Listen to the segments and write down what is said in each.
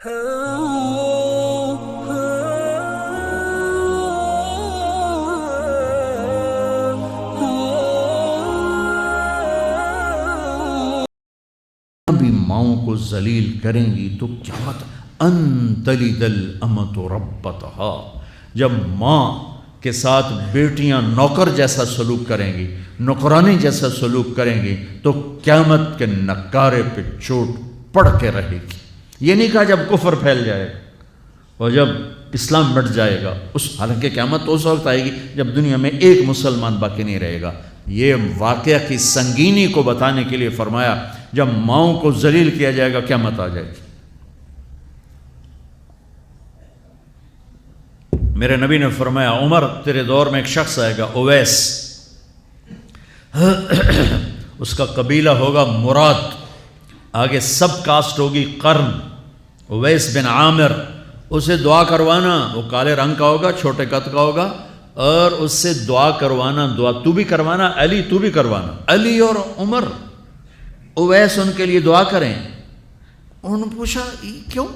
بھی ماؤں کو ذلیل کریں گی تو قیامت ان تلد الامۃ ربتہا، جب ماں کے ساتھ بیٹیاں نوکر جیسا سلوک کریں گی، نوکرانی جیسا سلوک کریں گی تو قیامت کے نکارے پہ چوٹ پڑ کے رہے گی۔ یہ نہیں کہا جب کفر پھیل جائے اور جب اسلام مٹ جائے گا، حالانکہ قیامت تو اس وقت آئے گی جب دنیا میں ایک مسلمان باقی نہیں رہے گا۔ یہ واقعہ کی سنگینی کو بتانے کے لیے فرمایا جب ماؤں کو ذلیل کیا جائے گا قیامت آ جائے گی۔ میرے نبی نے فرمایا عمر تیرے دور میں ایک شخص آئے گا اویس، اس کا قبیلہ ہوگا مراد، آگے سب کاسٹ ہوگی قرن، اویس بن عامر، اسے دعا کروانا، وہ کالے رنگ کا ہوگا، چھوٹے قد کا ہوگا، اور اس سے دعا کروانا، دعا تو بھی کروانا، علی تو بھی کروانا، علی اور عمر اویس ان کے لیے دعا کریں۔ انہوں نے پوچھا کیوں؟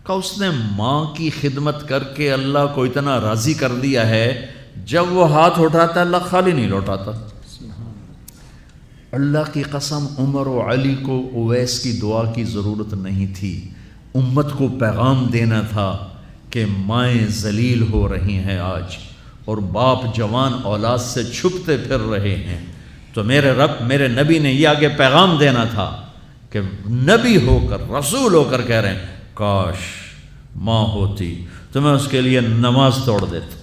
کہ اس نے ماں کی خدمت کر کے اللہ کو اتنا راضی کر دیا ہے، جب وہ ہاتھ اٹھاتا اللہ خالی نہیں لوٹاتا۔ اللہ کی قسم عمر و علی کو اویس کی دعا کی ضرورت نہیں تھی، امت کو پیغام دینا تھا کہ مائیں ذلیل ہو رہی ہیں آج، اور باپ جوان اولاد سے چھپتے پھر رہے ہیں، تو میرے رب میرے نبی نے یہ آگے پیغام دینا تھا کہ نبی ہو کر رسول ہو کر کہہ رہے ہیں کاش ماں ہوتی تو میں اس کے لیے نماز توڑ دیتا۔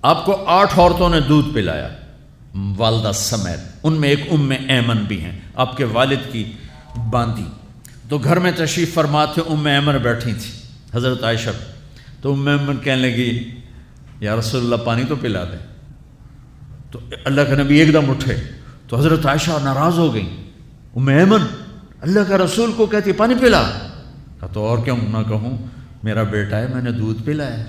آپ کو 8 عورتوں نے دودھ پلایا والدہ سمیت، ان میں ایک ایمن بھی ہیں، آپ کے والد کی باندی، تو گھر میں تشریف فرما تھے، ایمن بیٹھی تھی حضرت عائشہ، تو ایمن کہنے لگی یا رسول اللہ پانی تو پلا دیں، تو اللہ کے نبی ایک دم اٹھے، تو حضرت عائشہ ناراض ہو گئی، ایمن اللہ کا رسول کو کہتی پانی پلا، کہا تو اور کیوں نہ کہوں، میرا بیٹا ہے میں نے دودھ پلایا ہے۔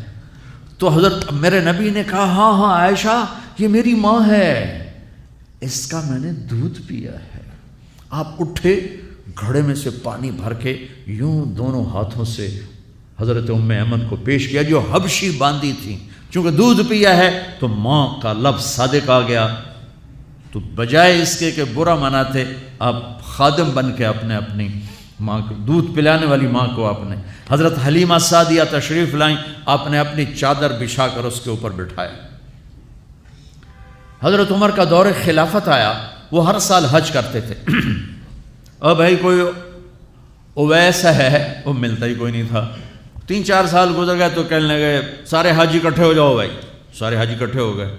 تو حضرت میرے نبی نے کہا ہاں ہاں عائشہ یہ میری ماں ہے، اس کا میں نے دودھ پیا ہے۔ آپ اٹھے، گھڑے میں سے پانی بھر کے یوں دونوں ہاتھوں سے حضرت ایمن کو پیش کیا جو حبشی باندی تھی، چونکہ دودھ پیا ہے تو ماں کا لفظ صادق آ گیا، تو بجائے اس کے کہ برا مناتے آپ خادم بن کے اپنی ماں کو دودھ پلانے والی ماں کو آپ نے، حضرت حلیمہ سعدیہ تشریف لائیں، آپ نے اپنی چادر بچھا کر اس کے اوپر بٹھایا۔ حضرت عمر کا دور خلافت آیا، وہ ہر سال حج کرتے تھے، اور بھائی کوئی اویس ہے وہ ملتا ہی کوئی نہیں تھا۔ 3-4 سال گزر گئے تو کہنے لگے سارے حاجی اکٹھے ہو جاؤ بھائی، سارے حاجی اکٹھے ہو گئے۔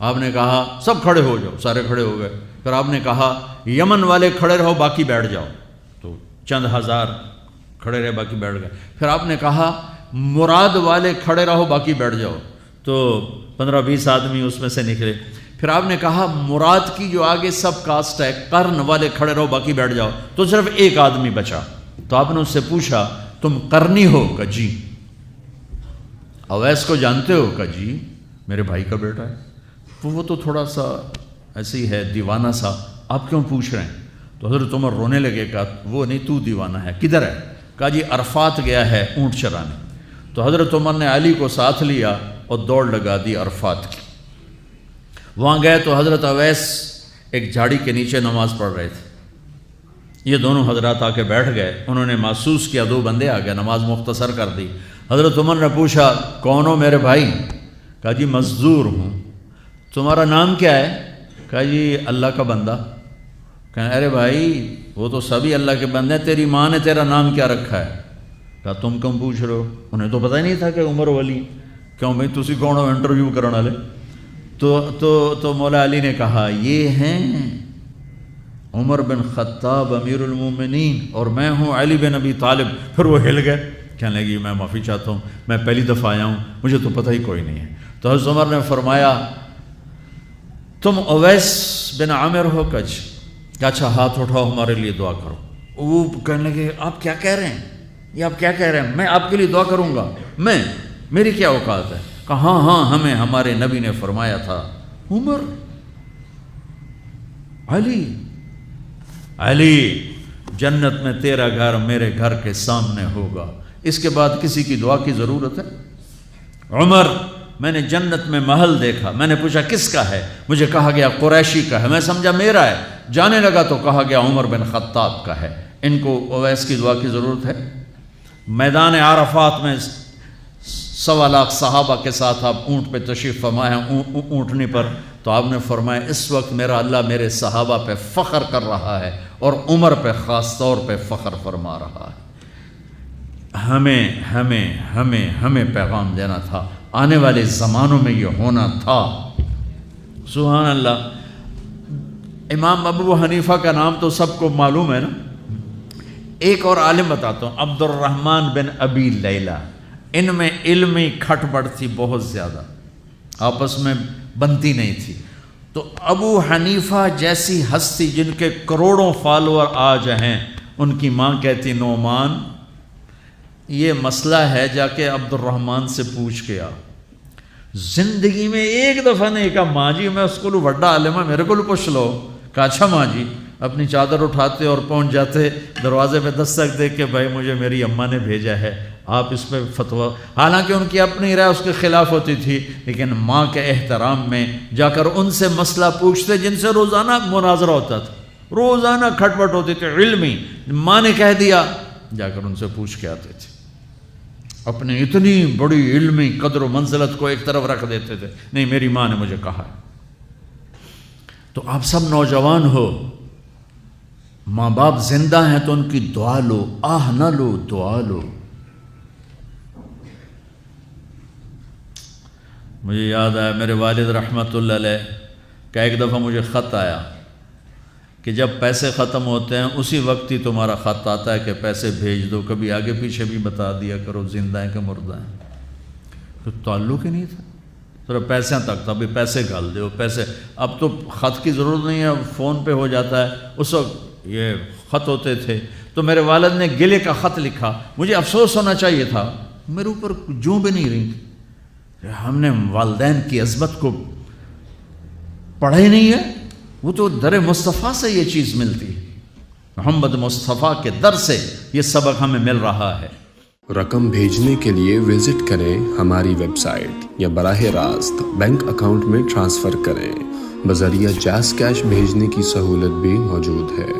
آپ نے کہا سب کھڑے ہو جاؤ، سارے کھڑے ہو گئے۔ پھر آپ نے کہا یمن والے کھڑے رہو باقی بیٹھ جاؤ، تو چند ہزار کھڑے رہے باقی بیٹھ گئے۔ پھر آپ نے کہا مراد والے کھڑے رہو باقی بیٹھ جاؤ، تو 15-20 آدمی اس میں سے نکلے۔ پھر آپ نے کہا مراد کی جو آگے سب کاسٹ ہے قرن والے کھڑے رہو باقی بیٹھ جاؤ، تو صرف ایک آدمی بچا۔ تو آپ نے اس سے پوچھا تم قرنی ہو؟ کہ جی۔ اویس کو جانتے ہو؟ کہ جی میرے بھائی کا بیٹا ہے۔ وہ تو تھوڑا سا ایسے ہی ہے دیوانہ سا، آپ کیوں پوچھ رہے ہیں؟ تو حضرت عمر رونے لگے، کہا وہ نہیں تو دیوانہ ہے، کدھر ہے؟ کہا جی عرفات گیا ہے اونٹ چرانے۔ تو حضرت عمر نے علی کو ساتھ لیا اور دوڑ لگا دی عرفات کی۔ وہاں گئے تو حضرت اویس ایک جھاڑی کے نیچے نماز پڑھ رہے تھے، یہ دونوں حضرات آ کے بیٹھ گئے، انہوں نے محسوس کیا 2 بندے آ گئے، نماز مختصر کر دی۔ حضرت عمر نے پوچھا کون ہو میرے بھائی؟ کہا جی مزدور ہوں۔ تمہارا نام کیا ہے؟ کہا جی اللہ کا بندہ۔ کہا ارے بھائی وہ تو سبھی اللہ کے بندے ہیں، تیری ماں نے تیرا نام کیا رکھا ہے؟ کہا تم کیوں پوچھ رہے ہو؟ انہیں تو پتہ ہی نہیں تھا کہ عمر ولی۔ کیوں بھائی تسی کون ہو انٹرویو کرنے والے؟ تو مولا علی نے کہا یہ ہیں عمر بن خطاب امیر المومنین اور میں ہوں علی بن ابی طالب۔ پھر وہ ہل گئے، کہنے لگی میں معافی چاہتا ہوں، میں پہلی دفعہ آیا ہوں، مجھے تو پتہ ہی کوئی نہیں ہے۔ تو حضرت عمر نے فرمایا تم اویس بن عامر ہو؟ کہ اچھا ہاتھ اٹھاؤ ہمارے لیے دعا کرو۔ وہ کہنے لگے آپ کیا کہہ رہے ہیں، یہ آپ کیا کہہ رہے ہیں، میں آپ کے لیے دعا کروں گا، میری کیا اوقات ہے؟ کہا ہاں ہمیں ہمارے نبی نے فرمایا تھا عمر علی جنت میں تیرا گھر میرے گھر کے سامنے ہوگا۔ اس کے بعد کسی کی دعا کی ضرورت ہے؟ عمر، میں نے جنت میں محل دیکھا، میں نے پوچھا کس کا ہے؟ مجھے کہا گیا قریشی کا ہے، میں سمجھا میرا ہے، جانے لگا تو کہا گیا عمر بن خطاب کا ہے۔ ان کو اویس کی دعا کی ضرورت ہے؟ میدان عرفات میں 1.25 لاکھ صحابہ کے ساتھ آپ اونٹ پہ تشریف فرما ہیں، اونٹنی پر، تو آپ نے فرمایا اس وقت میرا اللہ میرے صحابہ پہ فخر کر رہا ہے اور عمر پہ خاص طور پہ فخر فرما رہا ہے۔ ہمیں پیغام دینا تھا، آنے والے زمانوں میں یہ ہونا تھا۔ سبحان اللہ۔ امام ابو حنیفہ کا نام تو سب کو معلوم ہے نا۔ ایک اور عالم بتاتا ہوں، عبد الرحمن بن ابی لیلہ، ان میں علمی کھٹ بڑھ تھی بہت زیادہ، آپس میں بنتی نہیں تھی۔ تو ابو حنیفہ جیسی ہستی جن کے کروڑوں فالوور آج ہیں، ان کی ماں کہتی نعمان یہ مسئلہ ہے، جا کے عبد الرحمن سے پوچھ کے آ۔ زندگی میں ایک دفعہ نہیں کہا ماں جی میں اس کو بڑا عالم ہے میرے کو پوچھ لو، کہا اچھا ماں جی، اپنی چادر اٹھاتے اور پہنچ جاتے، دروازے پہ دستک دے کے بھائی مجھے میری اماں نے بھیجا ہے، آپ اس پہ فتویٰ، حالانکہ ان کی اپنی رائے اس کے خلاف ہوتی تھی، لیکن ماں کے احترام میں جا کر ان سے مسئلہ پوچھتے جن سے روزانہ مناظرہ ہوتا تھا، روزانہ کھٹ پٹ ہوتی تھی علمی، ماں نے کہہ دیا جا کر ان سے پوچھ کے آتے تھے، اپنی اتنی بڑی علمی قدر و منزلت کو ایک طرف رکھ دیتے تھے، نہیں میری ماں نے مجھے کہا ہے۔ تو آپ سب نوجوان ہو، ماں باپ زندہ ہیں تو ان کی دعا لو، آہ نہ لو، دعا لو۔ مجھے یاد آیا میرے والد رحمۃ اللہ علیہ کا ایک دفعہ مجھے خط آیا کہ جب پیسے ختم ہوتے ہیں اسی وقت ہی تمہارا خط آتا ہے کہ پیسے بھیج دو، کبھی آگے پیچھے بھی بتا دیا کرو زندہ ہیں کہ مردہ ہیں۔ تو تعلق ہی نہیں تھا، صرف پیسے تک تھا، ابھی پیسے گھال دو پیسے، اب تو خط کی ضرورت نہیں ہے، اب فون پہ ہو جاتا ہے، اس وقت یہ خط ہوتے تھے۔ تو میرے والد نے گلے کا خط لکھا، مجھے افسوس ہونا چاہیے تھا، میرے اوپر جوں بھی نہیں رہی، ہم نے والدین کی عظمت کو پڑھا ہی نہیں ہے، وہ تو در مصطفیٰ سے یہ چیز ملتی ہے، محمد مصطفیٰ کے در سے یہ سبق ہمیں مل رہا ہے۔ رقم بھیجنے کے لیے وزٹ کریں ہماری ویب سائٹ یا براہ راست بینک اکاؤنٹ میں ٹرانسفر کریں۔ بذریعہ جاز کیش بھیجنے کی سہولت بھی موجود ہے۔